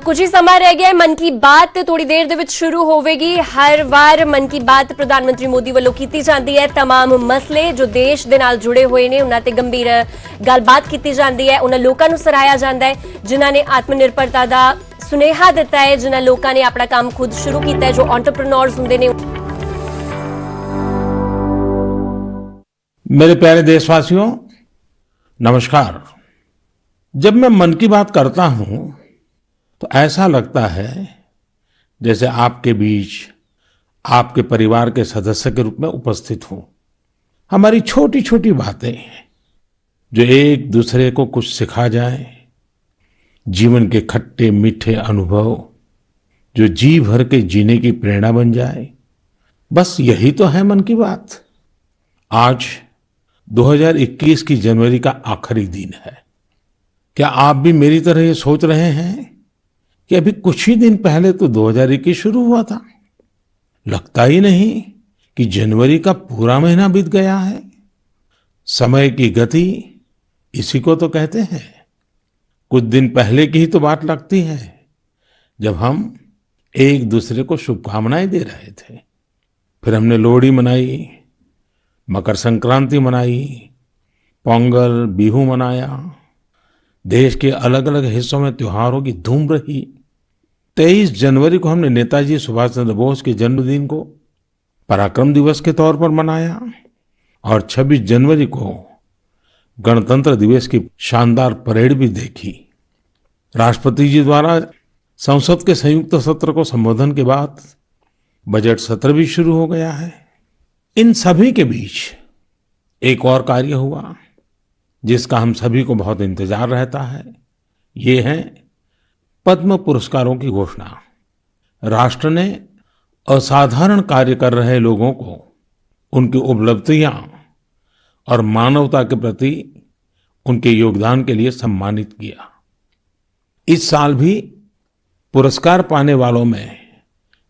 कुछ ही समा रह गया है। मन की बात थोड़ी देर ਦੇ ਵਿੱਚ ਸ਼ੁਰੂ ਹੋਵੇਗੀ। ਹਰ ਵਾਰ ਮਨ ਕੀ ਬਾਤ ਪ੍ਰਧਾਨ ਮੰਤਰੀ ਮੋਦੀ ਵੱਲੋਂ ਕੀਤੀ ਜਾਂਦੀ ਹੈ। तमाम ਮਸਲੇ ਜੋ ਦੇਸ਼ ਦੇ ਨਾਲ ਜੁੜੇ ਹੋਏ ਨੇ ਉਹਨਾਂ ਤੇ ਗੰਭੀਰ ਗੱਲਬਾਤ ਕੀਤੀ ਜਾਂਦੀ ਹੈ। ਉਹਨਾਂ ਲੋਕਾਂ ਨੂੰ ਸਰਾਹਿਆ ਜਾਂਦਾ ਹੈ ਜਿਨ੍ਹਾਂ ਨੇ ਆਤਮ ਨਿਰਭਰਤਾ ਦਾ ਸੁਨੇਹਾ ਦਿੱਤਾ ਹੈ, ਜਿਨ੍ਹਾਂ ਲੋਕਾਂ ਨੇ ਆਪਣਾ ਕੰਮ ਖੁਦ ਸ਼ੁਰੂ ਕੀਤਾ ਹੈ, ਜੋ एंटरप्रेन्योर्स ਹੁੰਦੇ ਨੇ। मेरे प्यारे देशवासियों, नमस्कार। जब मैं मन की बात करता हूं तो ऐसा लगता है जैसे आपके बीच आपके परिवार के सदस्य के रूप में उपस्थित हूं। हमारी छोटी छोटी बातें जो एक दूसरे को कुछ सिखा जाए, जीवन के खट्टे मीठे अनुभव जो जी भर के जीने की प्रेरणा बन जाए, बस यही तो है मन की बात। आज 2021 की जनवरी का आखिरी दिन है। क्या आप भी मेरी तरह ये सोच रहे हैं कि अभी कुछ ही दिन पहले तो 2021 शुरू हुआ था? लगता ही नहीं कि जनवरी का पूरा महीना बीत गया है। समय की गति इसी को तो कहते हैं। कुछ दिन पहले की ही तो बात लगती है जब हम एक दूसरे को शुभकामनाएं दे रहे थे। फिर हमने लोहड़ी मनाई, मकर संक्रांति मनाई, पोंगल, बिहू मनाया। देश के अलग अलग हिस्सों में त्योहारों की धूम रही। 23 जनवरी को हमने नेताजी सुभाष चंद्र बोस के जन्मदिन को पराक्रम दिवस के तौर पर मनाया और 26 जनवरी को गणतंत्र दिवस की शानदार परेड भी देखी। राष्ट्रपति जी द्वारा संसद के संयुक्त सत्र को संबोधन के बाद बजट सत्र भी शुरू हो गया है। इन सभी के बीच एक और कार्य हुआ जिसका हम सभी को बहुत इंतजार रहता है। ये है पद्म पुरस्कारों की घोषणा। राष्ट्र ने असाधारण कार्य कर रहे लोगों को उनकी उपलब्धियां और मानवता के प्रति उनके योगदान के लिए सम्मानित किया। इस साल भी पुरस्कार पाने वालों में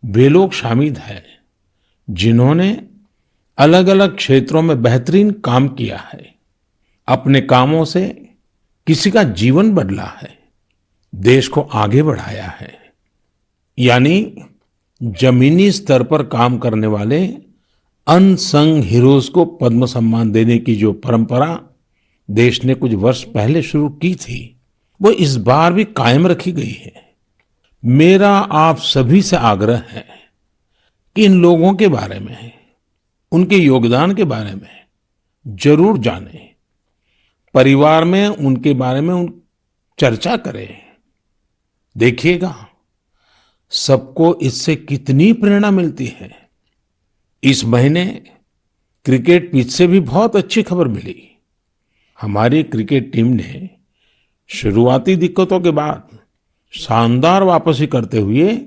वे लोग शामिल हैं जिन्होंने अलग अलग क्षेत्रों में बेहतरीन काम किया है। अपने कामों से किसी का जीवन बदला है, देश को आगे बढ़ाया है। यानी जमीनी स्तर पर काम करने वाले अनसंग हीरोज को पद्म सम्मान देने की जो परंपरा देश ने कुछ वर्ष पहले शुरू की थी, वो इस बार भी कायम रखी गई है। मेरा आप सभी से आग्रह है कि इन लोगों के बारे में, उनके योगदान के बारे में जरूर जानें। परिवार में उनके बारे में चर्चा करें। देखिएगा सबको इससे कितनी प्रेरणा मिलती है। इस महीने क्रिकेट पिच से भी बहुत अच्छी खबर मिली। हमारी क्रिकेट टीम ने शुरुआती दिक्कतों के बाद शानदार वापसी करते हुए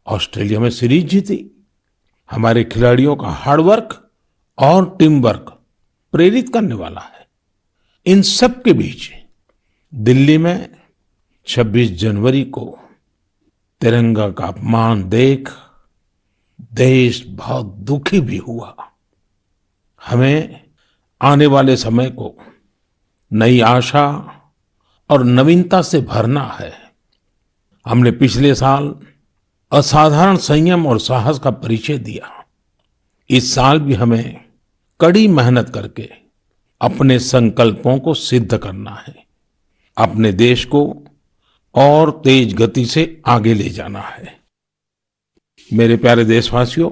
ऑस्ट्रेलिया में सीरीज जीती। हमारे खिलाड़ियों का हार्डवर्क और टीम वर्क प्रेरित करने वाला है। इन सब के बीच दिल्ली में 26 जनवरी को तिरंगा का अपमान देख देश बहुत दुखी भी हुआ। हमें आने वाले समय को नई आशा और नवीनता से भरना है। हमने पिछले साल असाधारण संयम और साहस का परिचय दिया। इस साल भी हमें कड़ी मेहनत करके अपने संकल्पों को सिद्ध करना है। अपने देश को और तेज गति से आगे ले जाना है। मेरे प्यारे देशवासियों,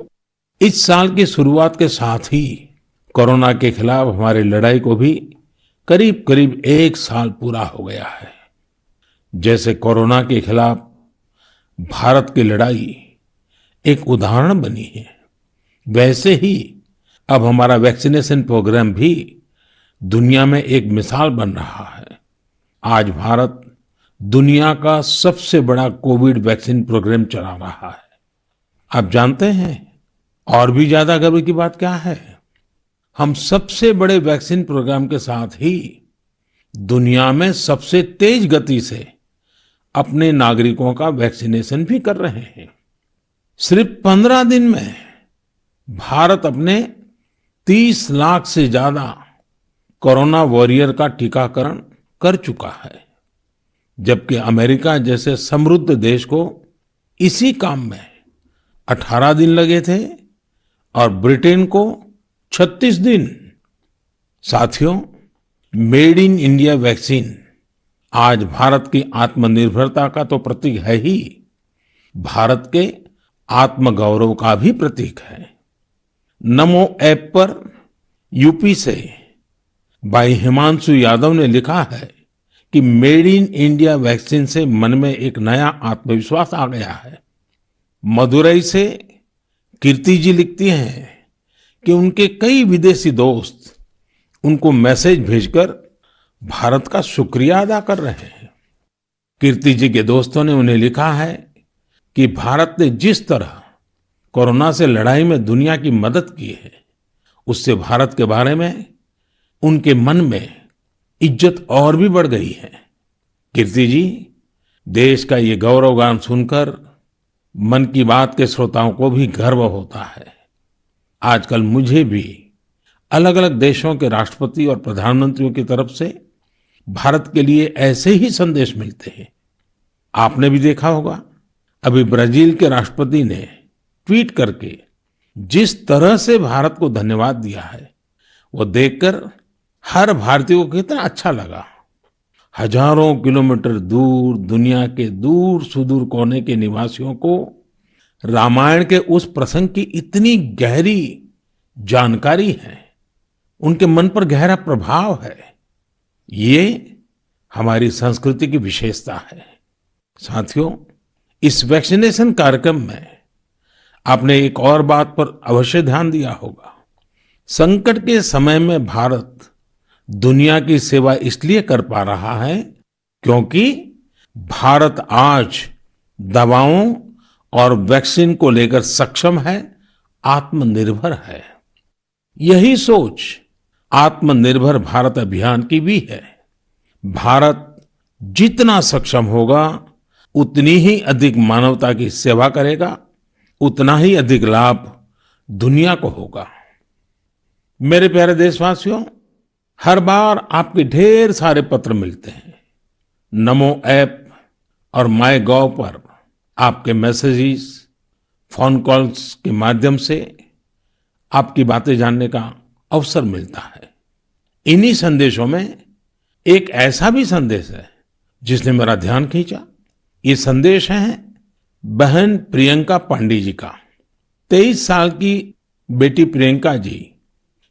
इस साल की शुरुआत के साथ ही कोरोना के खिलाफ हमारी लड़ाई को भी करीब करीब 1 साल पूरा हो गया है। जैसे कोरोना के खिलाफ भारत की लड़ाई एक उदाहरण बनी है, वैसे ही अब हमारा वैक्सीनेशन प्रोग्राम भी दुनिया में एक मिसाल बन रहा है। आज भारत दुनिया का सबसे बड़ा कोविड वैक्सीन प्रोग्राम चला रहा है। आप जानते हैं और भी ज्यादा गर्व की बात क्या है? हम सबसे बड़े वैक्सीन प्रोग्राम के साथ ही दुनिया में सबसे तेज गति से अपने नागरिकों का वैक्सीनेशन भी कर रहे हैं। सिर्फ 15 दिन में भारत अपने 30 लाख से ज्यादा कोरोना वॉरियर का टीकाकरण कर चुका है। जबकि अमेरिका जैसे समृद्ध देश को इसी काम में 18 दिन लगे थे और ब्रिटेन को 36 दिन। साथियों, मेड इन इंडिया वैक्सीन आज भारत की आत्मनिर्भरता का तो प्रतीक है ही, भारत के आत्मगौरव का भी प्रतीक है। नमो ऐप पर यूपी से भाई हिमांशु यादव ने लिखा है कि मेड इन इंडिया वैक्सीन से मन में एक नया आत्मविश्वास आ गया है। मदुरई से कीर्ति जी लिखती हैं कि उनके कई विदेशी दोस्त उनको मैसेज भेजकर भारत का शुक्रिया अदा कर रहे हैं। कीर्ति जी के दोस्तों ने उन्हें लिखा है कि भारत ने जिस तरह कोरोना से लड़ाई में दुनिया की मदद की है, उससे भारत के बारे में उनके मन में इज्जत और भी बढ़ गई है। कीर्ति जी, देश का ये गौरवगान सुनकर मन की बात के श्रोताओं को भी गर्व होता है। आजकल मुझे भी अलग अलग देशों के राष्ट्रपति और प्रधानमंत्रियों की तरफ से भारत के लिए ऐसे ही संदेश मिलते हैं। आपने भी देखा होगा, अभी ब्राजील के राष्ट्रपति ने ट्वीट करके जिस तरह से भारत को धन्यवाद दिया है, वो देखकर हर भारतीय को कितना अच्छा लगा। हजारों किलोमीटर दूर दुनिया के दूर सुदूर कोने के निवासियों को रामायण के उस प्रसंग की इतनी गहरी जानकारी है, उनके मन पर गहरा प्रभाव है। ये हमारी संस्कृति की विशेषता है। साथियों, इस वैक्सीनेशन कार्यक्रम में आपने एक और बात पर अवश्य ध्यान दिया होगा। संकट के समय में भारत दुनिया की सेवा इसलिए कर पा रहा है क्योंकि भारत आज दवाओं और वैक्सीन को लेकर सक्षम है, आत्मनिर्भर है। यही सोच आत्मनिर्भर भारत अभियान की भी है। भारत जितना सक्षम होगा, उतनी ही अधिक मानवता की सेवा करेगा, उतना ही अधिक लाभ दुनिया को होगा। मेरे प्यारे देशवासियों, हर बार आपके ढेर सारे पत्र मिलते हैं। नमो ऐप और माय गॉव पर आपके मैसेजेस, फोन कॉल्स के माध्यम से आपकी बातें जानने का अवसर मिलता है। इन्हीं संदेशों में एक ऐसा भी संदेश है जिसने मेरा ध्यान खींचा। ये संदेश है बहन प्रियंका पांडे जी का। 23 साल की बेटी प्रियंका जी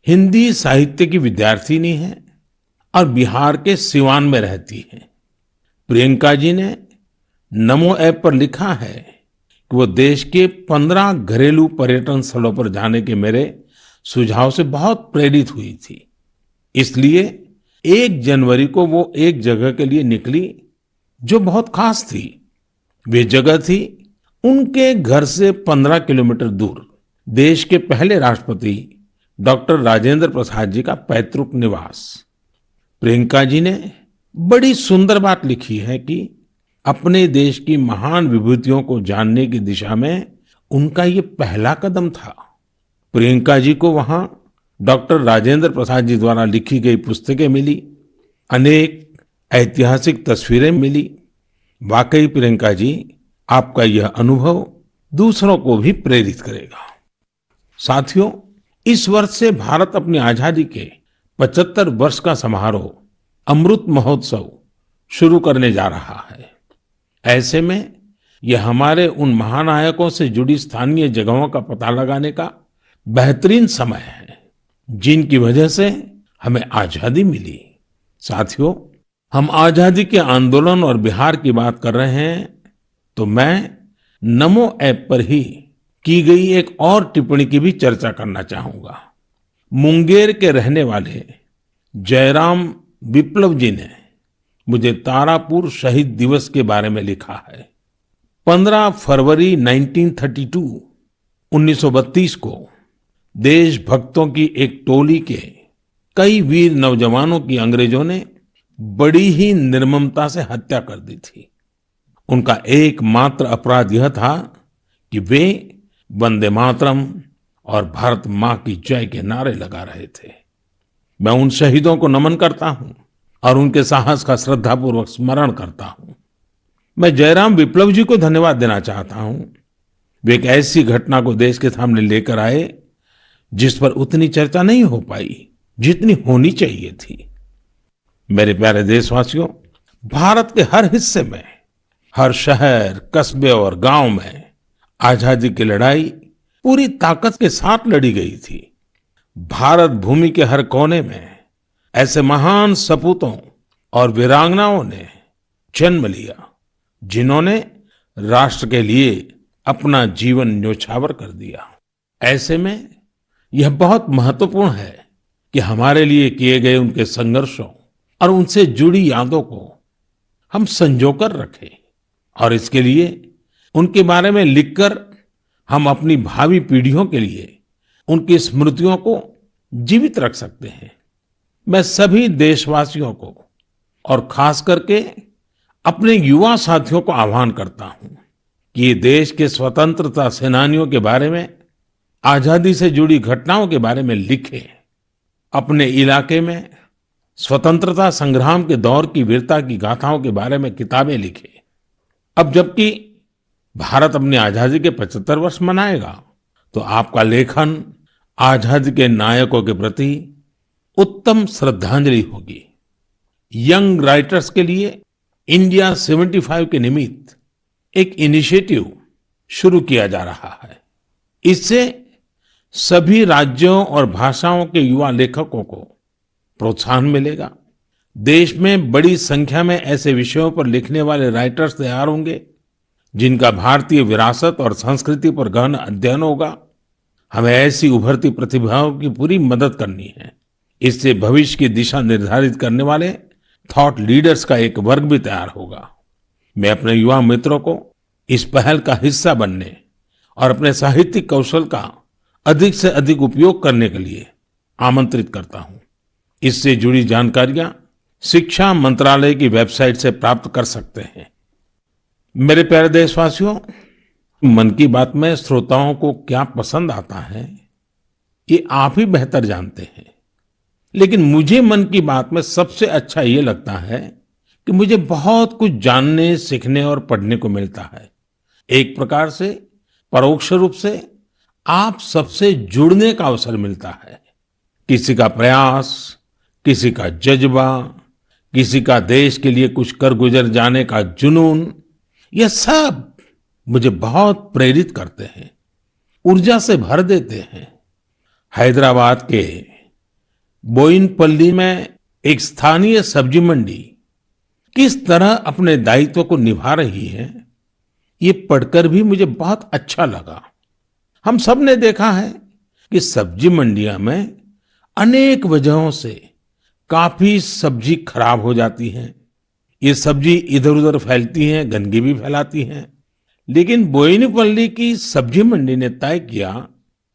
हिंदी साहित्य की विद्यार्थिनी है और बिहार के सिवान में रहती है। प्रियंका जी ने नमो ऐप पर लिखा है कि वो देश के 15 घरेलू पर्यटन स्थलों पर जाने के मेरे सुझाव से बहुत प्रेरित हुई थी। इसलिए 1 जनवरी को वो एक जगह के लिए निकली जो बहुत खास थी। वे जगह थी उनके घर से 15 किलोमीटर दूर देश के पहले राष्ट्रपति डॉक्टर राजेंद्र प्रसाद जी का पैतृक निवास। प्रियंका जी ने बड़ी सुंदर बात लिखी है कि अपने देश की महान विभूतियों को जानने की दिशा में उनका ये पहला कदम था। प्रियंका जी को वहां डॉक्टर राजेंद्र प्रसाद जी द्वारा लिखी गई पुस्तकें मिली, अनेक ऐतिहासिक तस्वीरें मिली। वाकई प्रियंका जी, आपका यह अनुभव दूसरों को भी प्रेरित करेगा। साथियों, इस वर्ष से भारत अपनी आजादी के 75 वर्ष का समारोह अमृत महोत्सव शुरू करने जा रहा है। ऐसे में यह हमारे उन महानायकों से जुड़ी स्थानीय जगहों का पता लगाने का बेहतरीन समय है जिनकी वजह से हमें आजादी मिली। साथियों, हम आजादी के आंदोलन और बिहार की बात कर रहे हैं तो मैं नमो ऐप पर ही की गई एक और टिप्पणी की भी चर्चा करना चाहूंगा। मुंगेर के रहने वाले जयराम विप्लव जी ने मुझे तारापुर शहीद दिवस के बारे में लिखा है। 15 फरवरी 1932 को देशभक्तों की एक टोली के कई वीर नौजवानों की अंग्रेजों ने बड़ी ही निर्ममता से हत्या कर दी थी। उनका एकमात्र अपराध यह था कि वे वंदे मातरम और भारत मां की जय के नारे लगा रहे थे। मैं उन शहीदों को नमन करता हूं और उनके साहस का श्रद्धापूर्वक स्मरण करता हूं। मैं जयराम विप्लव जी को धन्यवाद देना चाहता हूं। वे एक ऐसी घटना को देश के सामने लेकर आए जिस पर उतनी चर्चा नहीं हो पाई जितनी होनी चाहिए थी। मेरे प्यारे देशवासियों, भारत के हर हिस्से में, हर शहर, कस्बे और गांव में आजादी की लड़ाई पूरी ताकत के साथ लड़ी गई थी। भारत भूमि के हर कोने में ऐसे महान सपूतों और वीरांगनाओं ने जन्म लिया जिन्होंने राष्ट्र के लिए अपना जीवन न्योछावर कर दिया। ऐसे में यह बहुत महत्वपूर्ण है कि हमारे लिए किए गए उनके संघर्षों और उनसे जुड़ी यादों को हम संजोकर रखें और इसके लिए उनके बारे में लिखकर हम अपनी भावी पीढ़ियों के लिए उनकी स्मृतियों को जीवित रख सकते हैं। मैं सभी देशवासियों को और खास करके अपने युवा साथियों को आह्वान करता हूं कि ये देश के स्वतंत्रता सेनानियों के बारे में, आजादी से जुड़ी घटनाओं के बारे में लिखें। अपने इलाके में स्वतंत्रता संग्राम के दौर की वीरता की गाथाओं के बारे में किताबें लिखें। अब जबकि भारत अपनी आजादी के 75 वर्ष मनाएगा, तो आपका लेखन आजादी के नायकों के प्रति उत्तम श्रद्धांजलि होगी। यंग राइटर्स के लिए इंडिया 75 के निमित्त एक इनिशिएटिव शुरू किया जा रहा है। इससे सभी राज्यों और भाषाओं के युवा लेखकों को प्रोत्साहन मिलेगा। देश में बड़ी संख्या में ऐसे विषयों पर लिखने वाले राइटर्स तैयार होंगे जिनका भारतीय विरासत और संस्कृति पर गहन अध्ययन होगा। हमें ऐसी उभरती प्रतिभाओं की पूरी मदद करनी है। इससे भविष्य की दिशा निर्धारित करने वाले थॉट लीडर्स का एक वर्ग भी तैयार होगा। मैं अपने युवा मित्रों को इस पहल का हिस्सा बनने और अपने साहित्यिक कौशल का अधिक से अधिक उपयोग करने के लिए आमंत्रित करता हूं। इससे जुड़ी जानकारियां शिक्षा मंत्रालय की वेबसाइट से प्राप्त कर सकते हैं। मेरे प्यारे देशवासियों, मन की बात में श्रोताओं को क्या पसंद आता है ये आप ही बेहतर जानते हैं, लेकिन मुझे मन की बात में सबसे अच्छा ये लगता है कि मुझे बहुत कुछ जानने, सीखने और पढ़ने को मिलता है। एक प्रकार से परोक्ष रूप से आप सबसे जुड़ने का अवसर मिलता है। किसी का प्रयास, किसी का जज्बा, किसी का देश के लिए कुछ कर गुजर जाने का जुनून, यह सब मुझे बहुत प्रेरित करते हैं, ऊर्जा से भर देते हैं। हैदराबाद के बोयिनपल्ली में एक स्थानीय सब्जी मंडी किस तरह अपने दायित्व को निभा रही है, ये पढ़कर भी मुझे बहुत अच्छा लगा। हम सब ने देखा है कि सब्जी मंडियां में अनेक वजहों से काफी सब्जी खराब हो जाती है। ये सब्जी इधर उधर फैलती हैं, गंदगी भी फैलाती हैं। लेकिन बोयिनपल्ली की सब्जी मंडी ने तय किया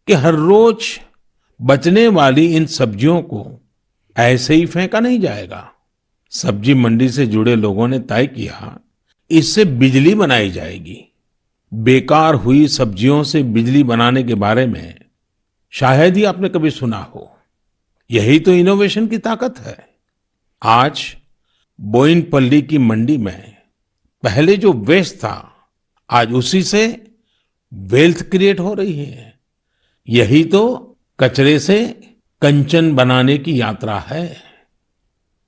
कि हर रोज बचने वाली इन सब्जियों को ऐसे ही फेंका नहीं जाएगा। सब्जी मंडी से जुड़े लोगों ने तय किया इससे बिजली बनाई जाएगी। बेकार हुई सब्जियों से बिजली बनाने के बारे में शायद ही आपने कभी सुना हो। यही तो इनोवेशन की ताकत है। आज बोयिनपल्ली की मंडी में पहले जो वेस्ट था, आज उसी से वेल्थ क्रिएट हो रही है। यही तो कचरे से कंचन बनाने की यात्रा है।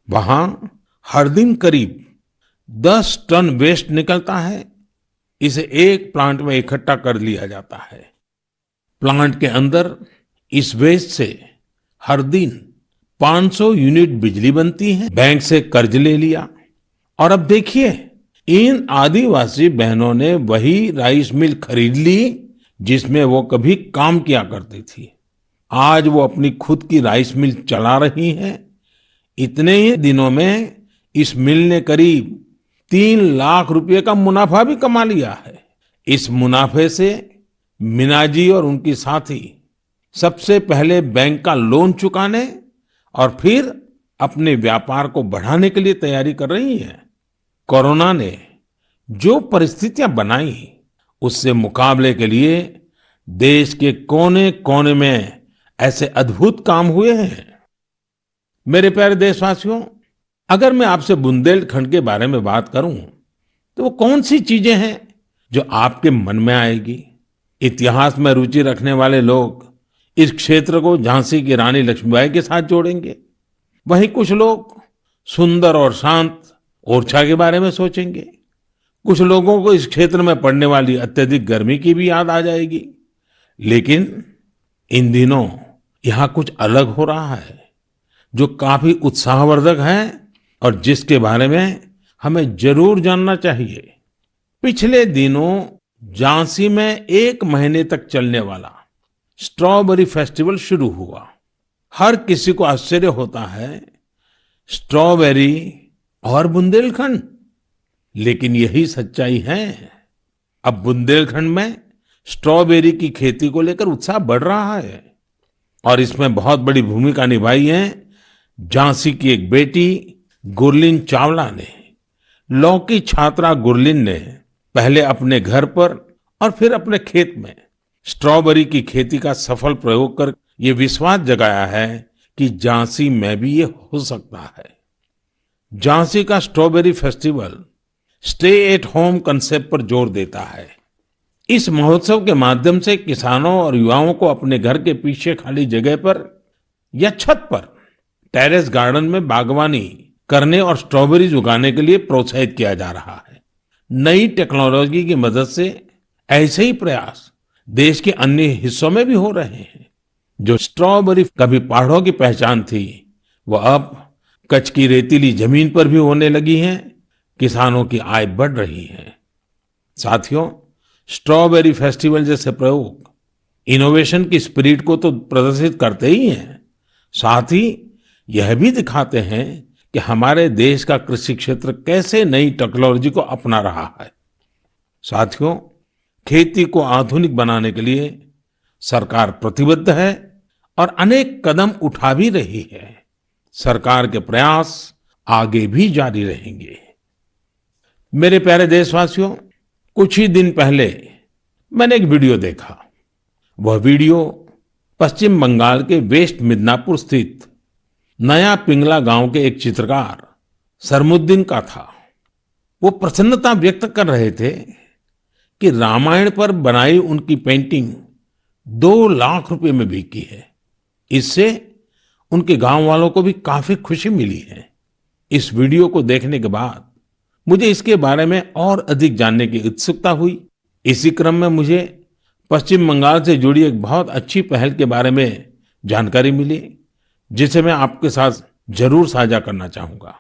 वहां हर दिन करीब 10 टन वेस्ट निकलता है। इसे एक प्लांट में इकट्ठा कर लिया जाता है। प्लांट के अंदर इस वेस्ट से हर दिन 500 यूनिट बिजली बनती है। बैंक से कर्ज ले लिया और अब देखिए, इन आदिवासी बहनों ने वही राइस मिल खरीद ली जिसमें वो कभी काम किया करती थी। आज वो अपनी खुद की राइस मिल चला रही हैं। इतने ही दिनों में इस मिल ने करीब 3 लाख रुपए का मुनाफा भी कमा लिया है। इस मुनाफे से मीना जी और उनकी साथी सबसे पहले बैंक का लोन चुकाने और फिर अपने व्यापार को बढ़ाने के लिए तैयारी कर रही हैं। कोरोना ने जो परिस्थितियां बनाई, उससे मुकाबले के लिए देश के कोने कोने में ऐसे अद्भुत काम हुए हैं। मेरे प्यारे देशवासियों, अगर मैं आपसे बुंदेलखंड के बारे में बात करूं तो वो कौन सी चीजें हैं जो आपके मन में आएगी? इतिहास में रुचि रखने वाले लोग इस क्षेत्र को झांसी की रानी लक्ष्मीबाई के साथ जोड़ेंगे। वहीं कुछ लोग सुंदर और शांत ओरछा के बारे में सोचेंगे। कुछ लोगों को इस क्षेत्र में पड़ने वाली अत्यधिक गर्मी की भी याद आ जाएगी। लेकिन इन दिनों यहाँ कुछ अलग हो रहा है जो काफी उत्साहवर्धक है और जिसके बारे में हमें जरूर जानना चाहिए। पिछले दिनों झांसी में 1 महीने तक चलने वाला स्ट्रॉबेरी फेस्टिवल शुरू हुआ। हर किसी को आश्चर्य होता है, स्ट्रॉबेरी और बुंदेलखंड, लेकिन यही सच्चाई है। अब बुंदेलखंड में स्ट्रॉबेरी की खेती को लेकर उत्साह बढ़ रहा है और इसमें बहुत बड़ी भूमिका निभाई है झांसी की एक बेटी गुरलीन चावला ने। लॉ की छात्रा गुरलीन ने पहले अपने घर पर और फिर अपने खेत में स्ट्रॉबेरी की खेती का सफल प्रयोग कर ये विश्वास जगाया है कि झांसी में भी ये हो सकता है। झांसी का strawberry festival stay at home concept पर जोर देता है। इस महोत्सव के माध्यम से किसानों और युवाओं को अपने घर के पीछे खाली जगह पर या छत पर टेरेस गार्डन में बागवानी करने और स्ट्रॉबेरीज उगाने के लिए प्रोत्साहित किया जा रहा है। नई टेक्नोलॉजी की मदद से ऐसे ही प्रयास देश के अन्य हिस्सों में भी हो रहे हैं। जो स्ट्रॉबेरी कभी पहाड़ों की पहचान थी, वो अब कच्छ की रेतीली जमीन पर भी होने लगी हैं। किसानों की आय बढ़ रही है। साथियों, स्ट्रॉबेरी फेस्टिवल जैसे प्रयोग इनोवेशन की स्पिरिट को तो प्रदर्शित करते ही हैं, साथ ही यह भी दिखाते हैं कि हमारे देश का कृषि क्षेत्र कैसे नई टेक्नोलॉजी को अपना रहा है। साथियों, खेती को आधुनिक बनाने के लिए सरकार प्रतिबद्ध है और अनेक कदम उठा भी रही है। सरकार के प्रयास आगे भी जारी रहेंगे। मेरे प्यारे देशवासियों, कुछ ही दिन पहले मैंने एक वीडियो देखा। वह वीडियो पश्चिम बंगाल के वेस्ट मिदनापुर स्थित नया पिंगला गांव के एक चित्रकार सरमुद्दीन का था। वो प्रसन्नता व्यक्त कर रहे थे कि रामायण पर बनाई उनकी पेंटिंग 2 लाख रुपए में बिकी है। इससे उनके गांव वालों को भी काफी खुशी मिली है। इस वीडियो को देखने के बाद मुझे इसके बारे में और अधिक जानने की उत्सुकता हुई। इसी क्रम में मुझे पश्चिम बंगाल से जुड़ी एक बहुत अच्छी पहल के बारे में जानकारी मिली, जिसे मैं आपके साथ जरूर साझा करना चाहूंगा।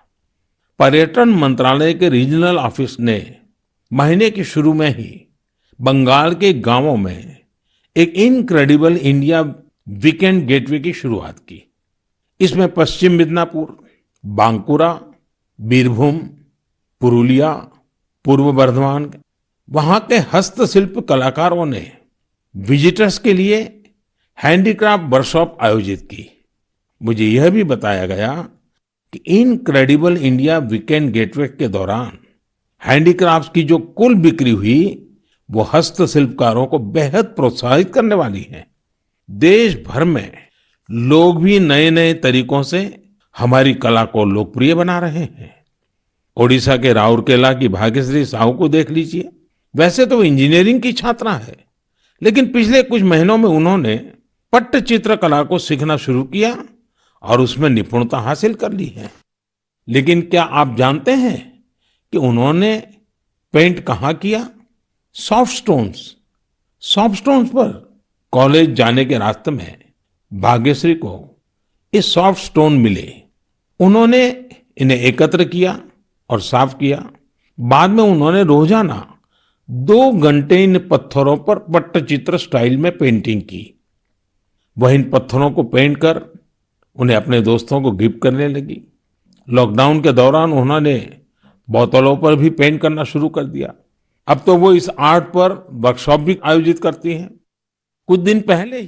पर्यटन मंत्रालय के रीजनल ऑफिस ने महीने के शुरू में ही बंगाल के गांवों में एक इनक्रेडिबल इंडिया वीकेंड गेटवे की शुरुआत की। इसमें पश्चिम मिदनापुर, बांकुरा, बीरभूम, पुरुलिया, पूर्व बर्धमान, वहां के हस्तशिल्प कलाकारों ने विजिटर्स के लिए हैंडीक्राफ्ट वर्कशॉप आयोजित की। मुझे यह भी बताया गया कि इनक्रेडिबल इंडिया वीकेंड गेटवे के दौरान हैंडीक्राफ्ट्स की जो कुल बिक्री हुई, वो हस्तशिल्पकारों को बेहद प्रोत्साहित करने वाली है। देश भर में लोग भी नए नए तरीकों से हमारी कला को लोकप्रिय बना रहे हैं। ओडिशा के राउरकेला की भाग्यश्री साहू को देख लीजिए। वैसे तो इंजीनियरिंग की छात्रा है, लेकिन पिछले कुछ महीनों में उन्होंने पट्टचित्र कला को सीखना शुरू किया और उसमें निपुणता हासिल कर ली है। लेकिन क्या आप जानते हैं कि उन्होंने पेंट कहाँ किया? सॉफ्ट स्टोन्स पर। कॉलेज जाने के रास्ते में भाग्यश्री को ये सॉफ्ट स्टोन मिले। उन्होंने इन्हें एकत्र किया और साफ किया। बाद में उन्होंने रोजाना 2 घंटे इन पत्थरों पर पट्टचित्र स्टाइल में पेंटिंग की। वह इन पत्थरों को पेंट कर उन्हें अपने दोस्तों को गिफ्ट करने लगी। लॉकडाउन के दौरान उन्होंने बोतलों पर भी पेंट करना शुरू कर दिया। अब तो वो इस आर्ट पर वर्कशॉप भी आयोजित करती हैं। कुछ दिन पहले ही